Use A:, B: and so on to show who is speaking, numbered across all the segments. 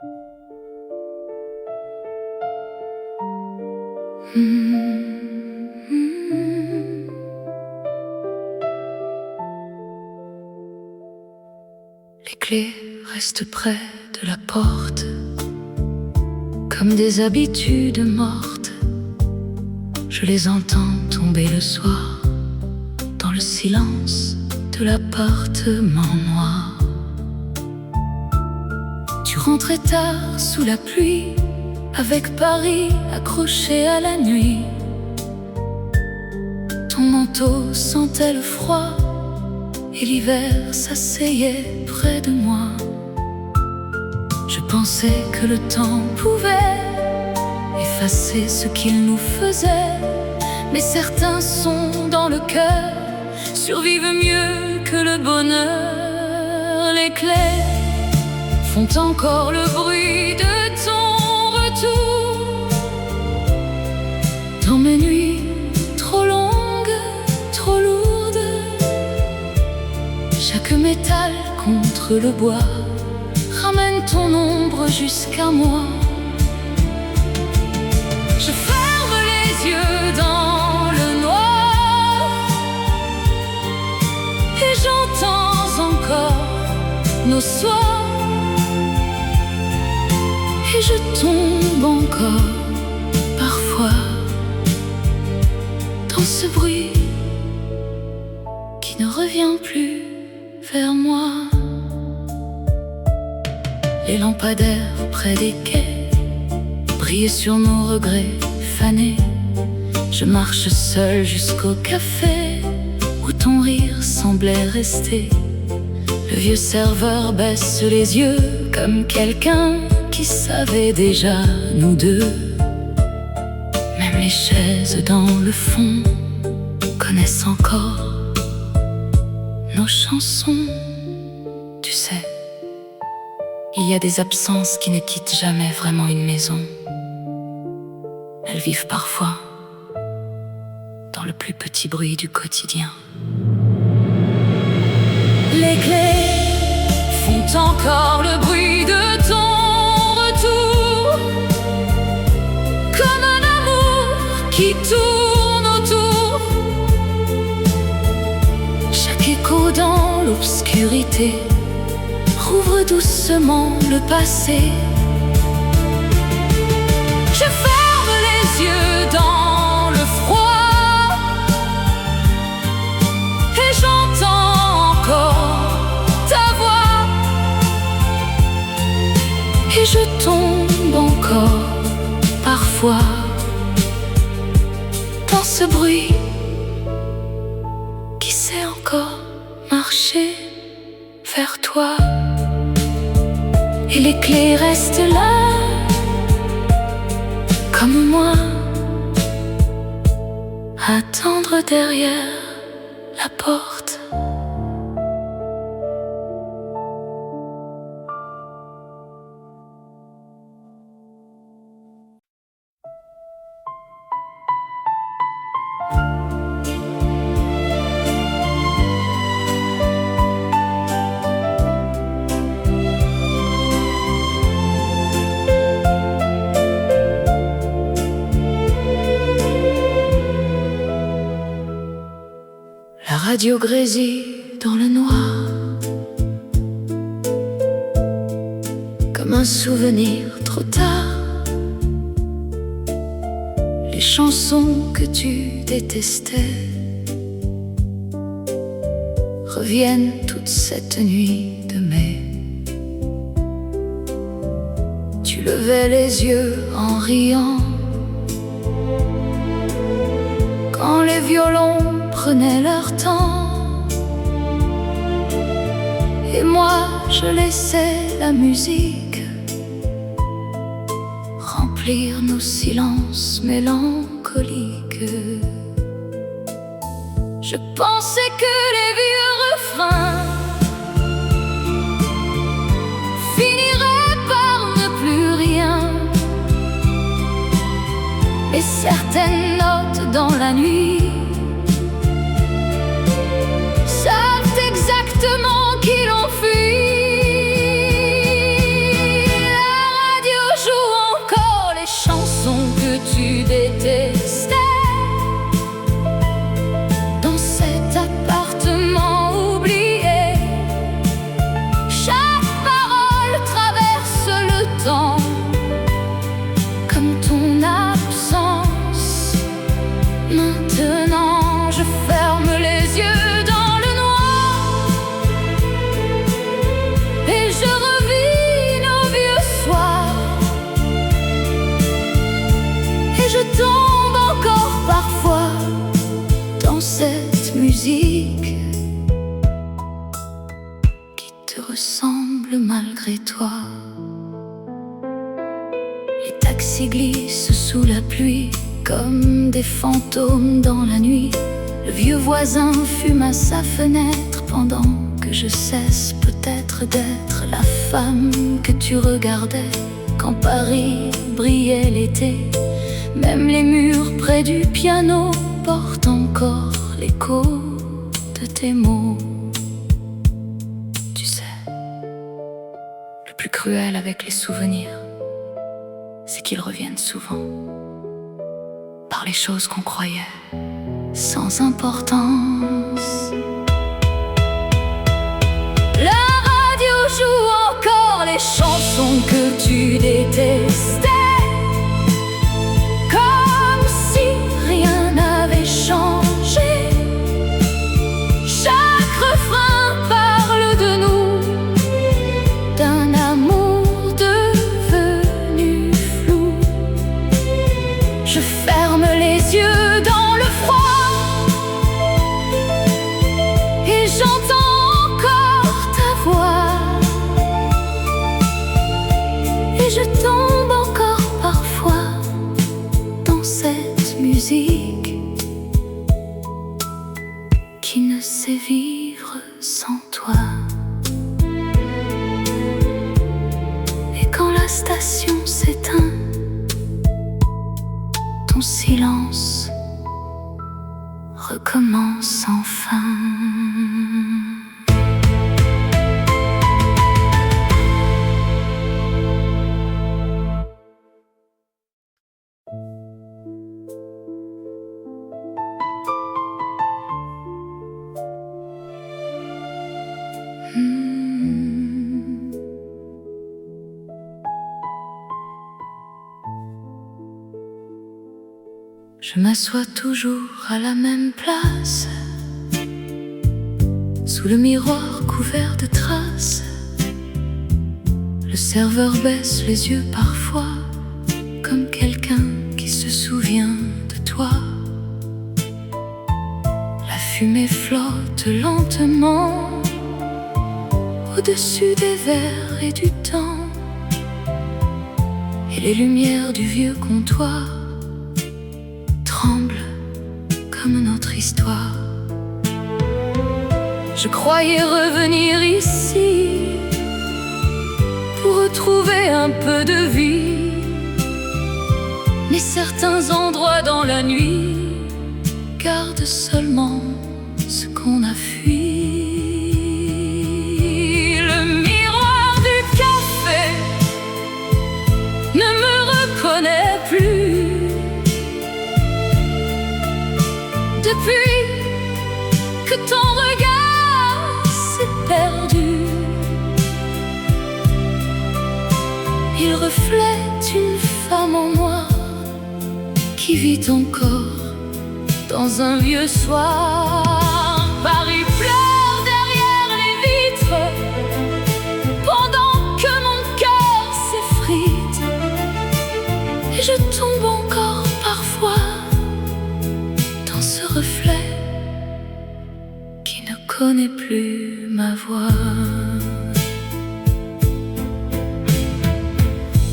A: Les clés restent près de la porte, comme des habitudes mortes. Je les entends tomber le soir, dans le silence de l'appartement noir. Tu rentrais tard sous la pluie, avec Paris accroché à la nuit. Ton manteau sentait le froid, et l'hiver s'asseyait près de moi. Je pensais que le temps pouvait effacer ce qu'il nous faisait, mais certains sons dans le cœur survivent mieux que le bonheur. Les clés font encore le bruit de ton retour dans mes nuits trop longues, trop lourdes. Chaque métal contre le bois ramène ton ombre jusqu'à moi. Je ferme les yeux dans le noir et j'entends encore nos soirs. Et je tombe encore parfois dans ce bruit qui ne revient plus vers moi. Les lampadaires près des quais brillent sur nos regrets fanés. Je marche seul jusqu'au café où ton rire semblait rester. Le vieux serveur baisse les yeux comme quelqu'un qui savait déjà nous deux. Même les chaises dans le fond connaissent encore nos chansons. Tu sais, il y a des absences qui ne quittent jamais vraiment une maison. Elles vivent parfois dans le plus petit bruit du quotidien. Les clés font encore le bruit de ton retour, comme un amour qui tourne autour. Chaque écho dans l'obscurité rouvre doucement le passé. Je ferme les yeux dans le froid et j'entends encore ta voix. Et je tombe encore parfois dans ce bruit qui sait encore marcher vers toi. Et les clés restent là, comme moi, à attendre derrière la porte. La radio grésille dans le noir, comme un souvenir trop tard. Les chansons que tu détestais reviennent toute cette nuit de mai. Tu levais les yeux en riant quand les violons prenaient leur temps, et moi je laissais la musique remplir nos silences mélancoliques. Je pensais que les vieux refrains finiraient par ne plus rien, et certaines notes dans la nuit savent exactement qui l'ont fui. La s'y glissent sous la pluie, comme des fantômes dans la nuit. Le vieux voisin fume à sa fenêtre pendant que je cesse peut-être d'être la femme que tu regardais quand Paris brillait l'été. Même les murs près du piano portent encore l'écho de tes mots. Tu sais, le plus cruel avec les souvenirs, c'est qu'ils reviennent souvent par les choses qu'on croyait sans importance. La radio joue encore les chansons que tu détestais, comme si rien n'avait changé. Chaque refrain parle de nous, d'un amour devenu flou. Je ferme les yeux dans le froid et j'entends encore ta voix, et je tombe encore parfois dans cette musique qui ne sait vivre sans toi. Et quand la station s'éteint, ton silence recommence enfin. Je m'assois toujours à la même place, sous le miroir couvert de traces. Le serveur baisse les yeux parfois, comme quelqu'un qui se souvient de toi. La fumée flotte lentement au-dessus des verres et du temps, et les lumières du vieux comptoir tremble comme notre histoire. Je croyais revenir ici pour retrouver un peu de vie, mais certains endroits dans la nuit gardent seulement ce qu'on a fui. Le miroir du café ne me reconnaît plus depuis que ton regard s'est perdu. Il reflète une femme en noir qui vit encore dans un vieux soir. Paris pleure derrière les vitres pendant que mon cœur s'effrite, et je tombe encore parfois dans ce reflet qui ne connaît plus ma voix.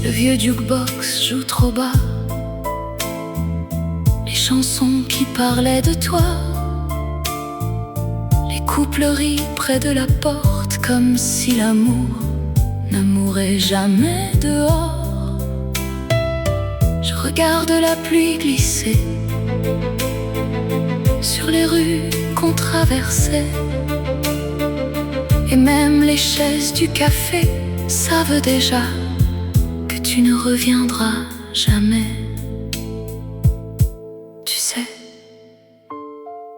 A: Le vieux jukebox joue trop bas les chansons qui parlaient de toi. Les couples rient près de la porte comme si l'amour ne mourait jamais dehors. Je regarde la pluie glisser sur les rues qu'on traversait, et même les chaises du café savent déjà que tu ne reviendras jamais. Tu sais,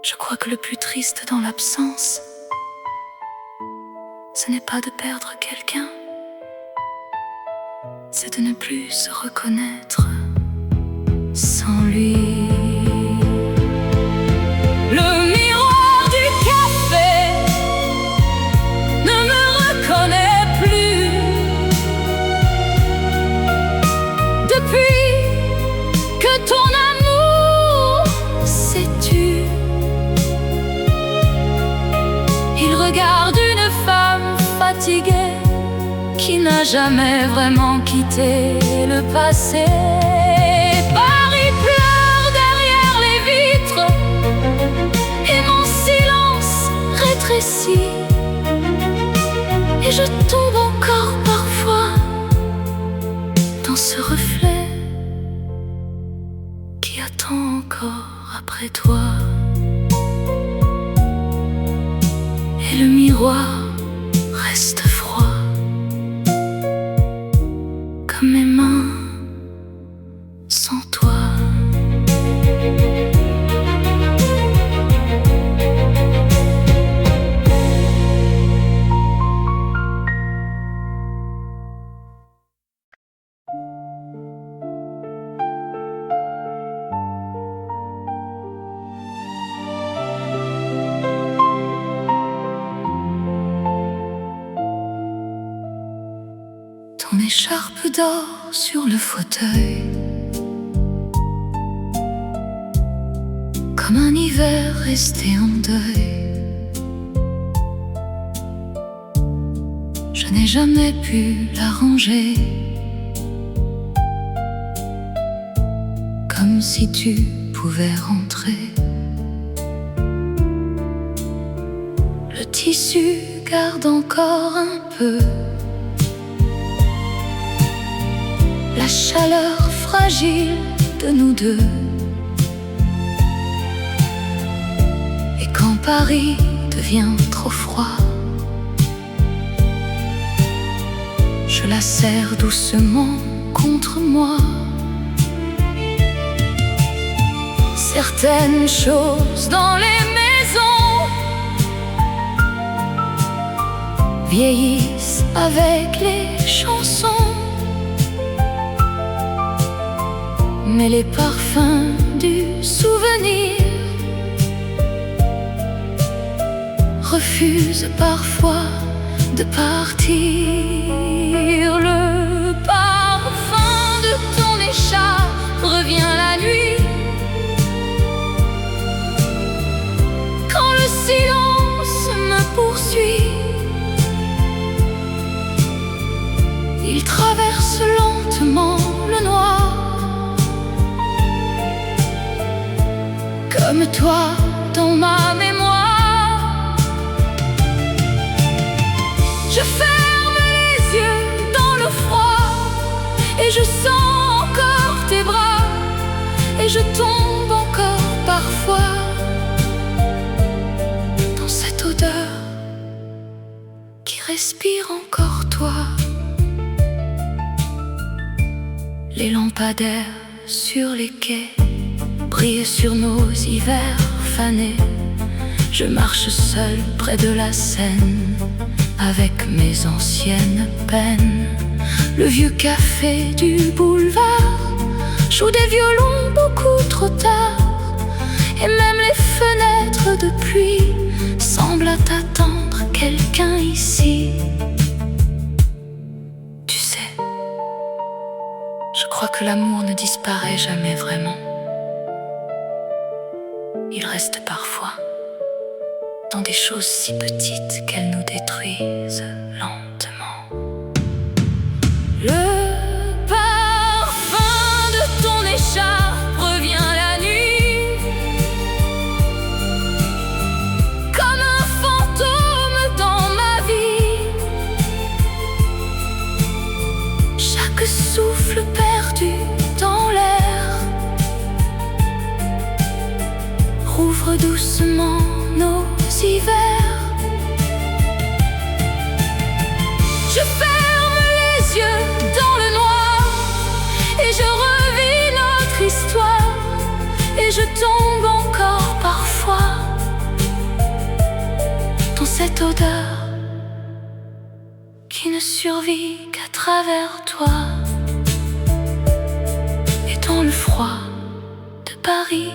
A: je crois que le plus triste dans l'absence, ce n'est pas de perdre quelqu'un, c'est de ne plus se reconnaître sans lui. Le miroir du café ne me reconnaît plus depuis que ton amour s'est tu. Il regarde une femme fatiguée qui n'a jamais vraiment quitté le passé. récit. Et je tombe encore parfois dans ce reflet qui attend encore après toi. Et le miroir reste froid comme mes mains sans toi. Ton écharpe dort sur le fauteuil comme un hiver resté en deuil. Je n'ai jamais pu la ranger, comme si tu pouvais rentrer. Le tissu garde encore un peu la chaleur fragile de nous deux. Et quand Paris devient trop froid, je la serre doucement contre moi. Certaines choses dans les maisons vieillissent avec les chansons, mais les parfums du souvenir refusent parfois de partir. Le parfum de ton écharpe revient la nuit, quand le silence me poursuit. Il traverse lentement le noir, comme toi dans ma mémoire. Je ferme les yeux dans le froid et je sens encore tes bras, et je tombe encore parfois dans cette odeur qui respire encore toi. Les lampadaires sur les quais brillent sur nos hivers fanés. Je marche seul près de la Seine avec mes anciennes peines. Le vieux café du boulevard joue des violons beaucoup trop tard, et même les fenêtres de pluie semblent attendre quelqu'un ici. Tu sais, je crois que l'amour ne disparaît jamais vraiment. Il reste parfois dans des choses si petites qu'elles nous détruisent lentement. Le parfum de ton écharpe revient la nuit, comme un fantôme dans ma vie. Chaque souffle perdu dans l'air rouvre doucement nos hivers. Je ferme les yeux dans le noir et je revis notre histoire, et je tombe encore parfois dans cette odeur qui ne survit qu'à travers toi. Et dans le froid de Paris,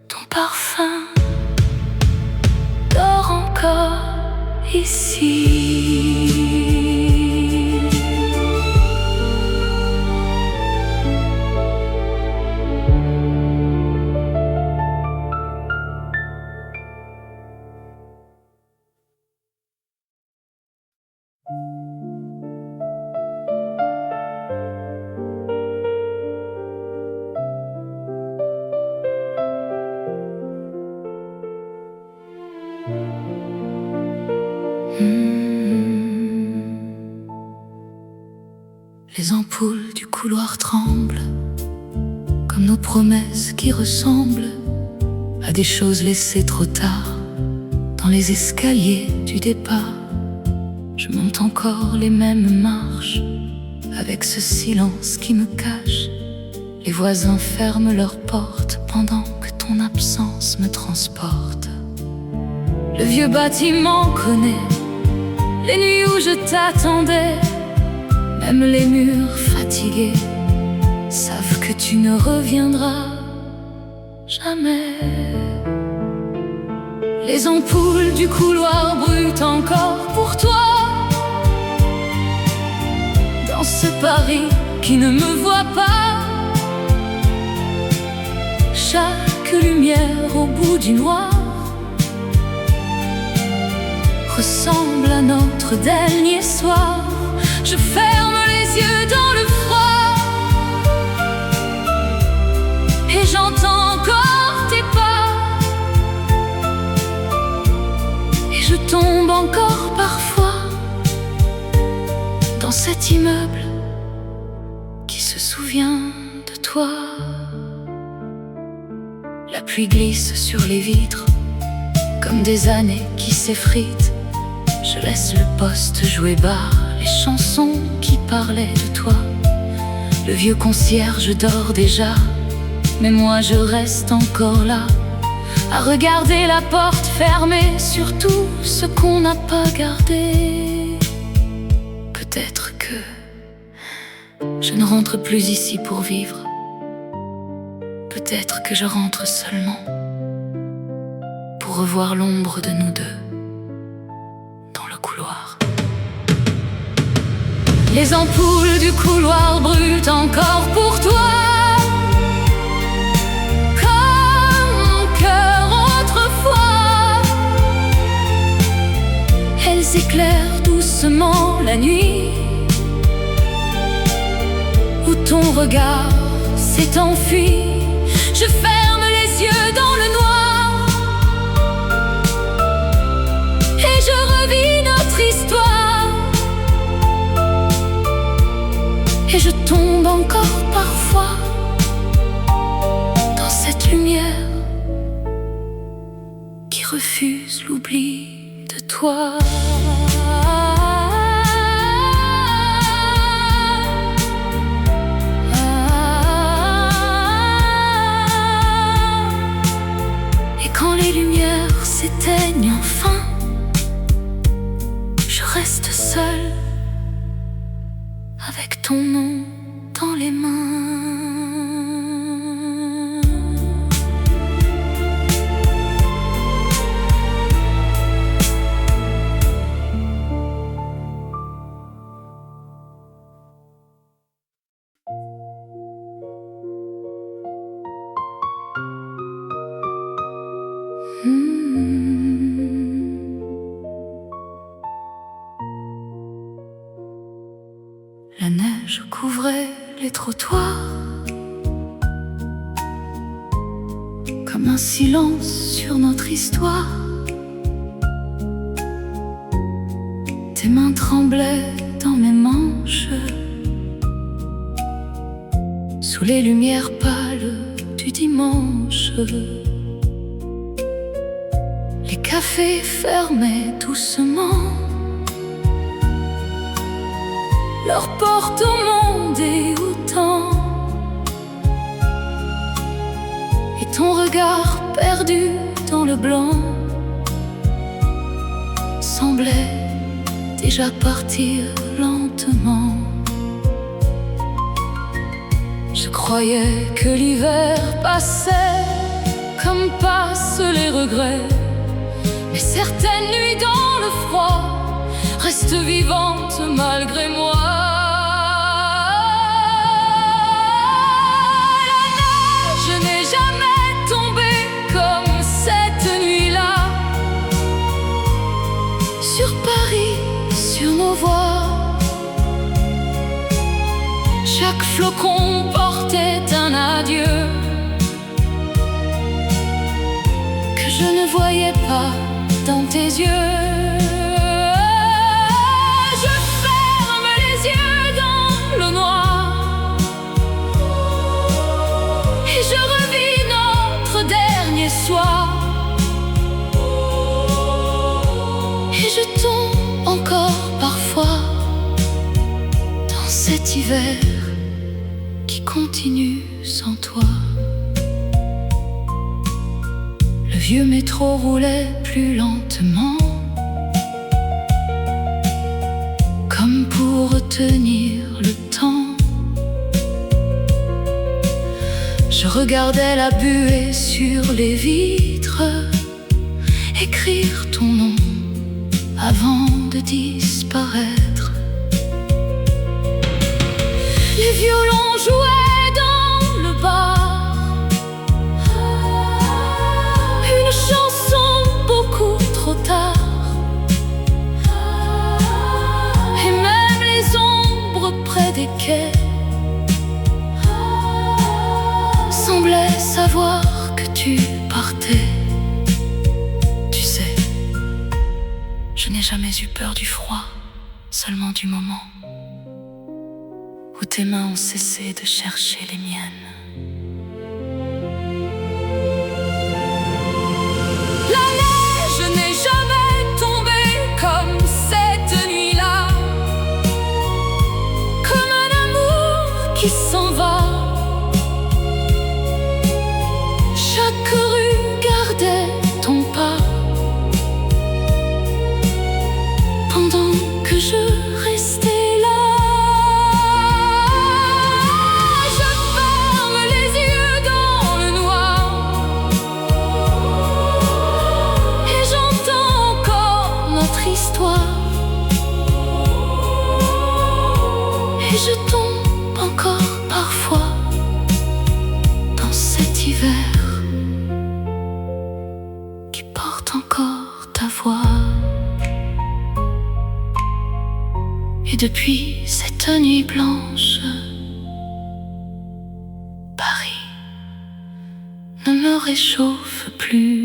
A: ton parfum dort encore ici. Les ampoules du couloir tremblent, comme nos promesses qui ressemblent à des choses laissées trop tard dans les escaliers du départ. Je monte encore les mêmes marches, avec ce silence qui me cache. Les voisins ferment leurs portes pendant que ton absence me transporte. Le vieux bâtiment connaît les nuits où je t'attendais. Même les murs fatigués savent que tu ne reviendras jamais. Les ampoules du couloir brûlent encore pour toi, dans ce Paris qui ne me voit pas. Chaque lumière au bout du noir ressemble à notre dernier soir. Je ferme les yeux dans le froid et j'entends encore tes pas. Et je tombe encore parfois dans cet immeuble qui se souvient de toi. La pluie glisse sur les vitres comme des années qui s'effritent. Je laisse le poste jouer bas les chansons qui parlaient de toi. Le vieux concierge dort déjà, mais moi je reste encore là, à regarder la porte fermée sur tout ce qu'on n'a pas gardé. Peut-être que je ne rentre plus ici pour vivre. Peut-être que je rentre seulement pour revoir l'ombre de nous deux dans le couloir. Les ampoules du couloir brûlent encore pour toi, comme mon cœur autrefois. Elles éclairent doucement la nuit où ton regard s'est enfui. Je ferme les yeux dans le noir et je revis notre histoire. Et je tombe encore parfois dans cette lumière qui refuse l'oubli de toi. Et quand les lumières s'éteignent enfin, je reste seule avec ton nom dans les mains. La neige couvrait les trottoirs comme un silence sur notre histoire. Tes mains tremblaient dans mes manches sous les lumières pâles du dimanche. Les cafés fermaient doucement leurs portes au monde et au temps. Et ton regard perdu dans le blanc semblait déjà partir lentement. Je croyais que l'hiver passait comme passent les regrets, mais certaines nuits dans le froid restent vivantes malgré moi. La neige n'est jamais tombée comme cette nuit-là sur Paris, sur nos voies. Chaque flocon portait un adieu que je ne voyais pas dans tes yeux. Je ferme les yeux dans le noir cet hiver qui continue sans toi. Le vieux métro roulait plus lentement, comme pour retenir le temps. Je regardais la buée sur les vitres, écrire ton nom avant de disparaître. Les violons jouaient dans le bar, une chanson beaucoup trop tard. Et même les ombres près des quais semblaient savoir que tu partais. Tu sais, je n'ai jamais eu peur du froid, seulement du moment où tes mains ont cessé de chercher les miennes. La neige n'est jamais tombée comme cette nuit-là, comme un amour qui s'en va. Chaque rue gardait ton pas, pendant que je restais là. Je ferme les yeux dans le noir et j'entends encore notre histoire. Et je tombe encore parfois dans cet hiver qui porte encore ta voix. Et depuis cette nuit blanche, Paris ne me réchauffe plus.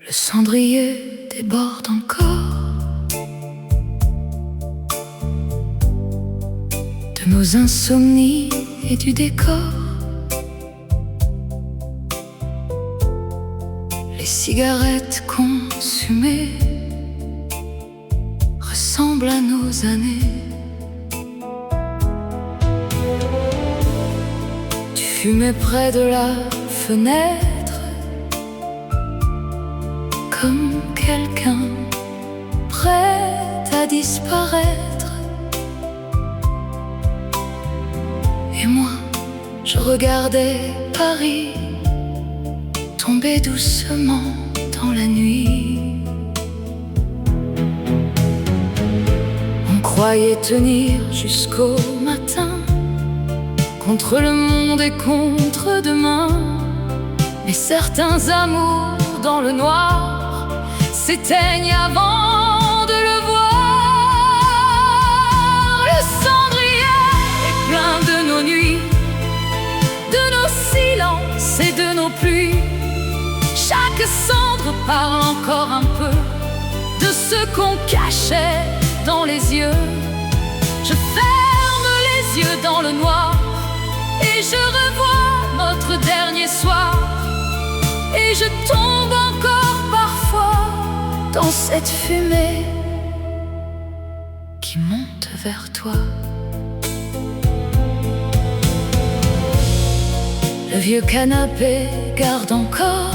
A: Le cendrier déborde encore de nos insomnies et du décor. Les cigarettes consumées ressemblent à nos années. Tu fumais près de la fenêtre comme quelqu'un prêt à disparaître. Et moi, je regardais Paris tomber doucement dans la nuit. On croyait tenir jusqu'au matin, contre le monde et contre demain. Mais certains amours dans le noir s'éteignent avant de le voir. Le cendrier est plein de nos nuits, de nos silences et de nos pluies. Chaque cendre parle encore un peu de ce qu'on cachait dans les yeux. Je ferme les yeux dans le noir et je revois notre dernier soir. Et je tombe encore parfois dans cette fumée qui monte vers toi. Le vieux canapé garde encore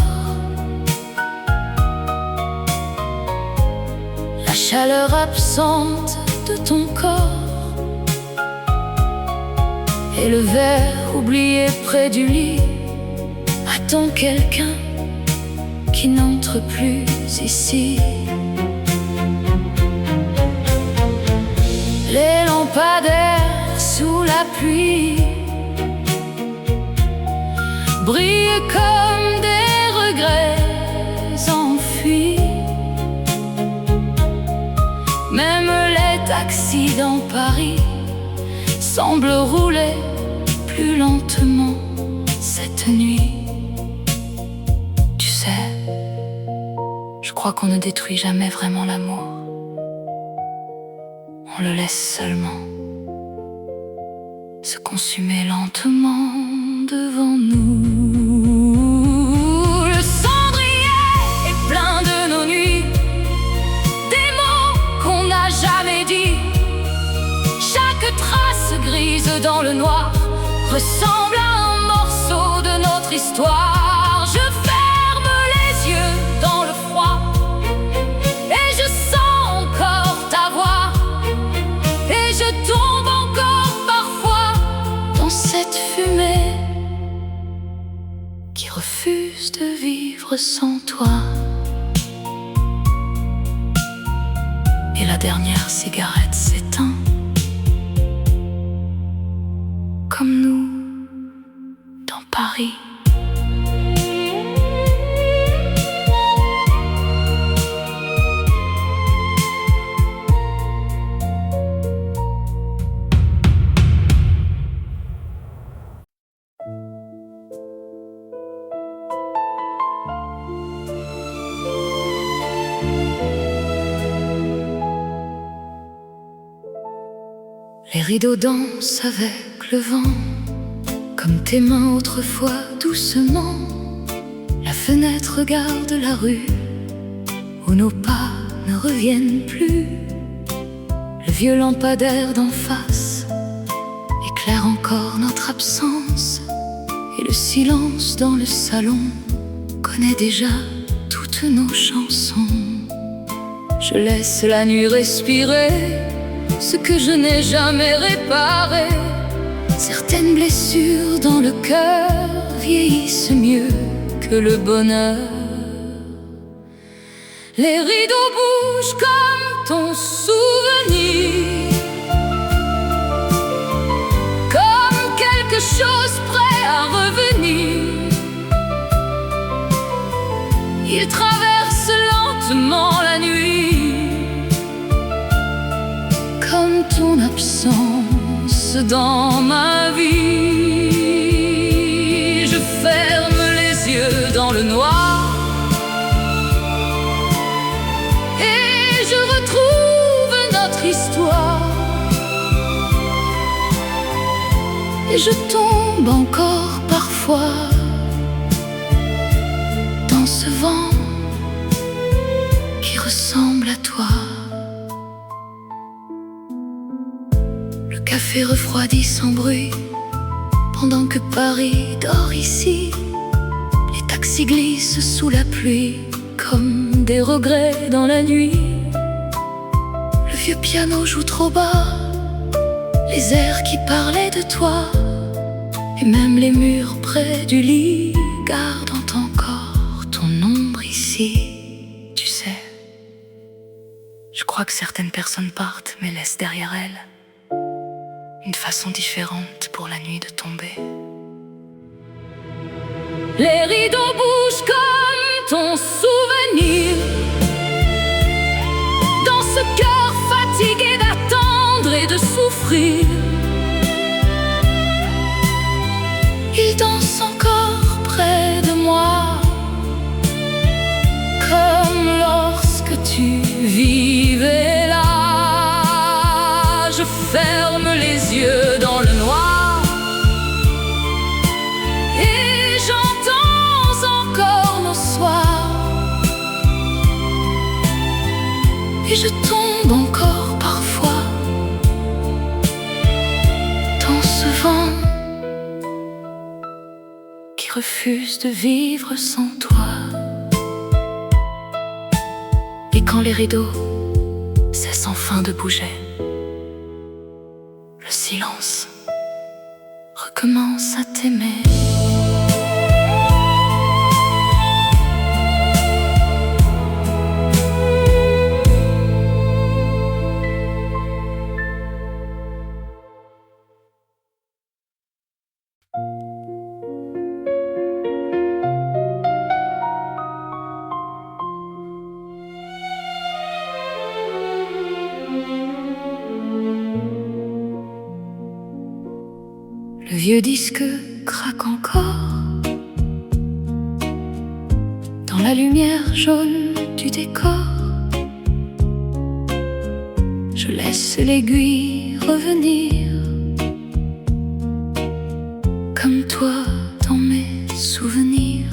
A: la chaleur absente de ton corps. Et le verre oublié près du lit attend quelqu'un qui n'entre plus ici. Les lampadaires sous la pluie brillent comme des regrets enfuis. Même les taxis taxi dans Paris semble rouler plus lentement cette nuit. Tu sais, je crois qu'on ne détruit jamais vraiment l'amour. On le laisse seulement se consumer lentement devant nous. Le cendrier est plein de nos nuits, des mots qu'on n'a jamais dit. Chaque trace grise dans le noir ressemble à un morceau de notre histoire. Je ferme les yeux dans le froid et je sens encore ta voix. Et je tombe encore parfois dans cette fumée qui refuse de vivre sans toi. Et la dernière cigarette s'éteint, comme nous dans Paris. Les rideaux dansent avec le vent, comme tes mains autrefois doucement. La fenêtre regarde la rue où nos pas ne reviennent plus. Le vieux lampadaire d'en face éclaire encore notre absence, et le silence dans le salon connaît déjà toutes nos chansons. Je laisse la nuit respirer ce que je n'ai jamais réparé. Certaines blessures dans le cœur vieillissent mieux que le bonheur. Les rideaux bougent comme ton souvenir, comme quelque chose prêt à revenir. Ils traversent lentement la nuit, comme ton absence dans ma vie. Je ferme les yeux dans le noir et je retrouve notre histoire. Et je tombe encore parfois dans ce vent qui ressemble à toi. Le café refroidit sans bruit pendant que Paris dort ici. Les taxis glissent sous la pluie comme des regrets dans la nuit. Le vieux piano joue trop bas les airs qui parlaient de toi, et même les murs près du lit gardent encore ton ombre ici. Tu sais, je crois que certaines personnes partent mais laissent derrière elles une façon différente pour la nuit de tomber. Les rideaux bougent comme ton souvenir, dans ce cœur fatigué d'attendre et de souffrir. Ils dansent encore près de moi, comme lorsque tu vivais là. Je ferme les yeux dans le noir et j'entends encore nos soirs. Et je tombe encore parfois dans ce vent qui refuse de vivre sans toi. Et quand les rideaux cessent enfin de bouger, le silence recommence à t'aimer. Le vieux disque craque encore dans la lumière jaune du décor. Je laisse l'aiguille revenir comme toi dans mes souvenirs.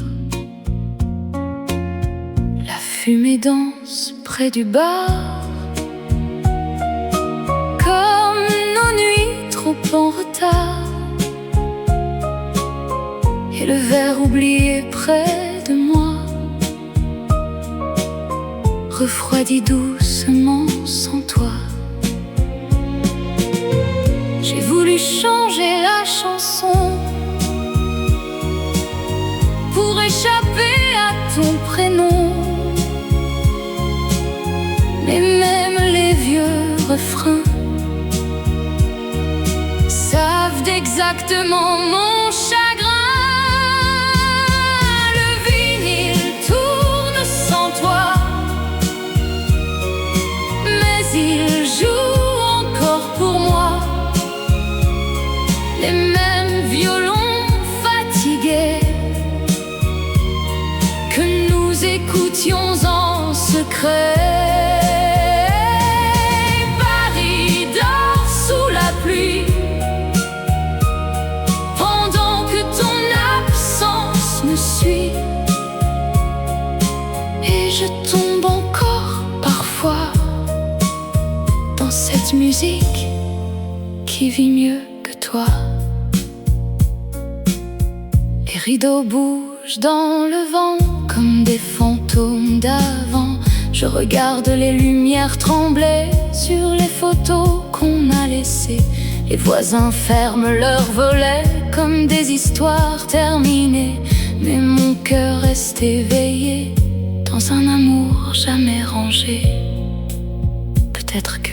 A: La fumée danse près du bar, comme nos nuits trop en retard. Et le verre oublié près de moi refroidit doucement sans toi. J'ai voulu changer la chanson pour échapper à ton prénom, mais même les vieux refrains savent exactement mon chagrin. Il joue encore pour moi les mêmes violons fatigués que nous écoutions en secret. Paris dort sous la pluie pendant que ton absence me suit, et je tombe encore parfois cette musique qui vit mieux que toi. Les rideaux bougent dans le vent comme des fantômes d'avant. Je regarde les lumières trembler sur les photos qu'on a laissées. Les voisins ferment leurs volets comme des histoires terminées, mais mon cœur reste éveillé dans un amour jamais rangé. Peut-être que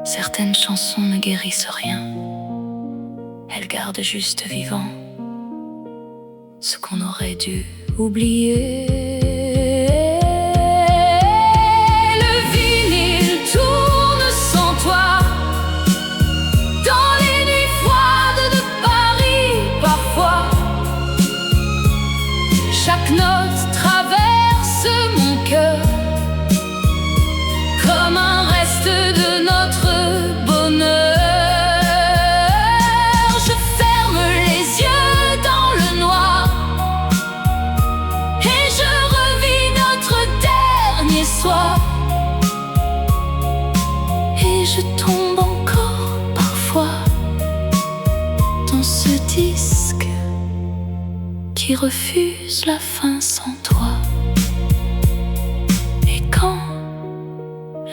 A: certaines chansons ne guérissent rien, elles gardent juste vivant ce qu'on aurait dû oublier. Le vinyle tourne sans toi dans les nuits froides de Paris. Parfois, chaque note traverse mon cœur comme un reste de notre bonheur. Je ferme les yeux dans le noir et je revis notre dernier soir. Et je tombe encore parfois dans ce disque qui refuse la fin sans toi. Et quand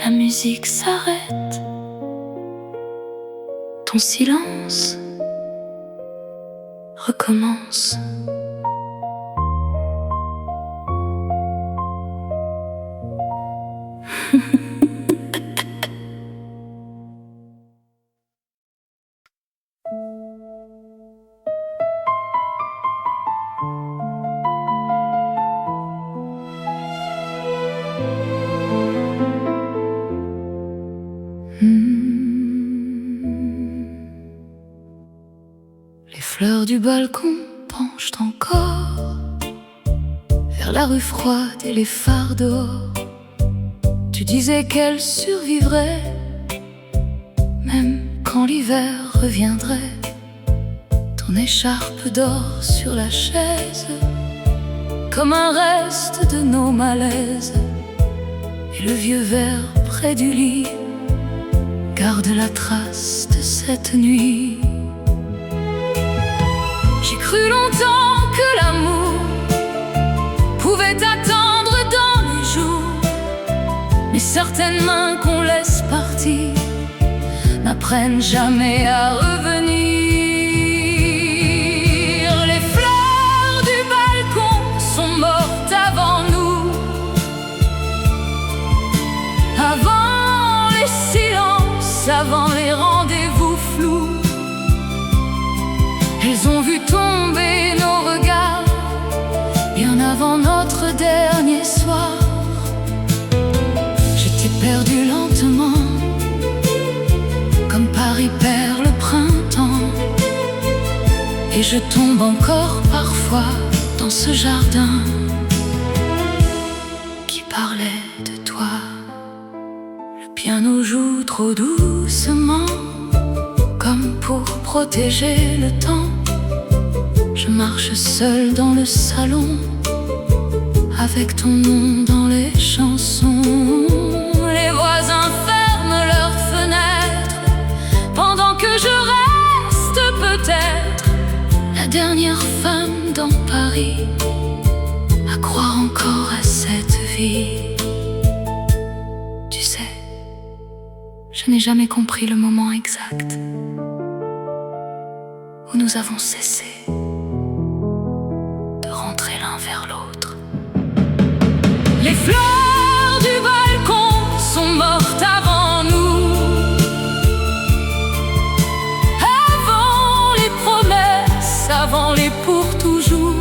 A: la musique s'arrête, ton silence recommence. Les fleurs du balcon penchent encore vers la rue froide et les phares dehors. Tu disais qu'elle survivrait même quand l'hiver reviendrait. Ton écharpe dort sur la chaise comme un reste de nos malaises. Et le vieux verre près du lit garde la trace de cette nuit. J'ai cru longtemps que l'amour pouvait attendre dans les jours, mais certaines mains qu'on laisse partir n'apprennent jamais à revenir. Les fleurs du balcon sont mortes avant nous, avant les silences, avant les rendez-vous flous. Elles ont vu tomber nos regards bien avant notre dernier soir. Je t'ai perdu lentement, comme Paris perd le printemps. Et je tombe encore parfois dans ce jardin qui parlait de toi. Le piano joue trop doucement, comme pour protéger le temps. Je marche seule dans le salon, avec ton nom dans les chansons. Les voisins ferment leurs fenêtres, pendant que je reste peut-être la dernière femme dans Paris à croire encore à cette vie. Tu sais, je n'ai jamais compris le moment exact où nous avons cessé de rentrer l'un vers l'autre. Les fleurs du balcon sont mortes avant nous, avant les promesses, avant les pour toujours.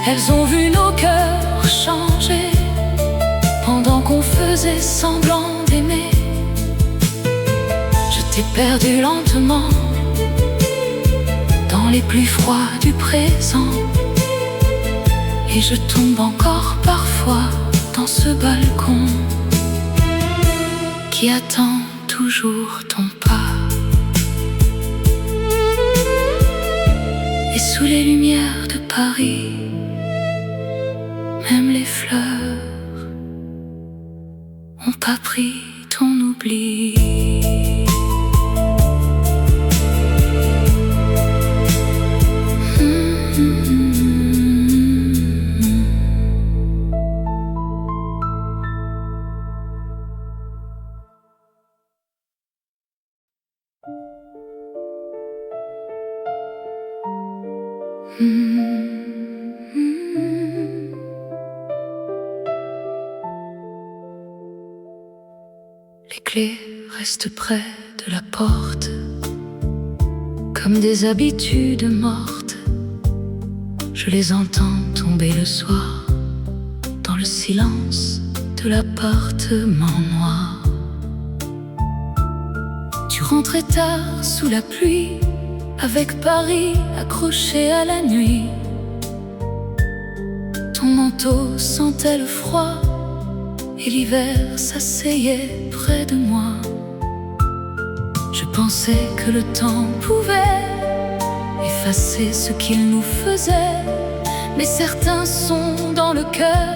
A: Elles ont vu nos cœurs changer pendant qu'on faisait semblant d'aimer. Je t'ai perdu lentement dans les plus froids du présent. Et je tombe encore parfois dans ce balcon qui attend toujours ton pas. Et sous les lumières de Paris, même les fleurs ont pas pris ton oubli. Les clés restent près de la porte, comme des habitudes mortes. Je les entends tomber le soir, dans le silence de l'appartement noir. Tu rentrais tard sous la pluie, avec Paris accroché à la nuit. Ton manteau sentait le froid, et l'hiver s'asseyait près de moi. Je pensais que le temps pouvait effacer ce qu'il nous faisait, mais certains sons dans le cœur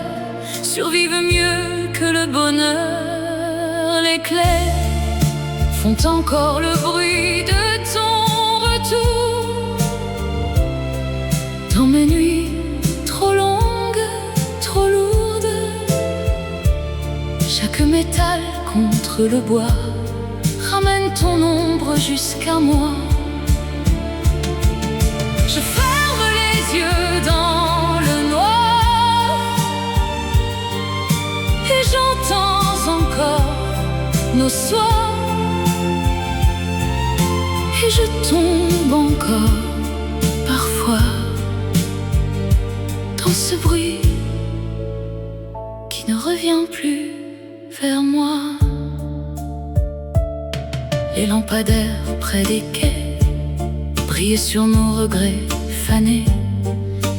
A: survivent mieux que le bonheur. Les clés font encore le bruit de ton retour dans mes nuits trop longues, trop lourdes. Chaque métal contre le bois ramène ton ombre jusqu'à moi. Je ferme les yeux dans le noir et j'entends encore nos soirs. Et je tombe encore parfois dans ce bruit qui ne revient plus vers moi. Les lampadaires près des quais brillaient sur nos regrets fanés.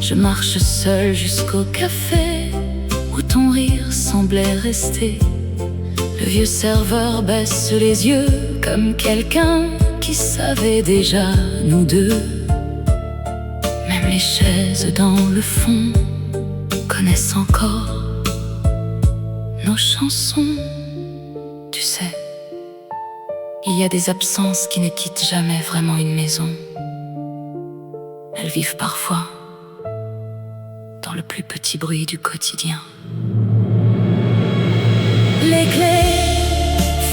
A: Je marche seule jusqu'au café où ton rire semblait rester. Le vieux serveur baisse les yeux comme quelqu'un qui savait déjà nous deux. Même les chaises dans le fond connaissent encore nos chansons. Tu sais, il y a des absences qui ne quittent jamais vraiment une maison. Elles vivent parfois dans le plus petit bruit du quotidien. Les clés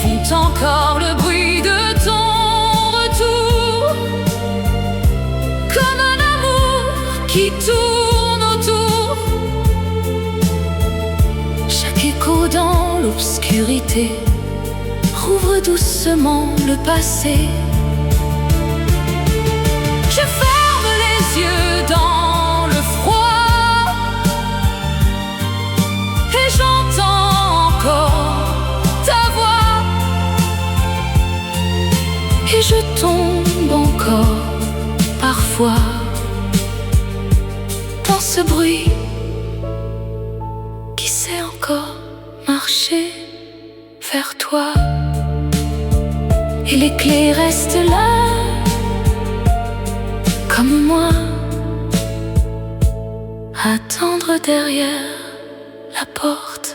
A: font encore le bruit de ton retour, comme un amour qui tourne autour. Chaque écho dans l'obscurité rouvre doucement le passé. Je ferme les yeux dans le froid et j'entends encore ta voix. Et je tombe encore ce bruit? Qui sait encore marcher vers toi? Et les clés restent là, comme moi, attendre derrière la porte.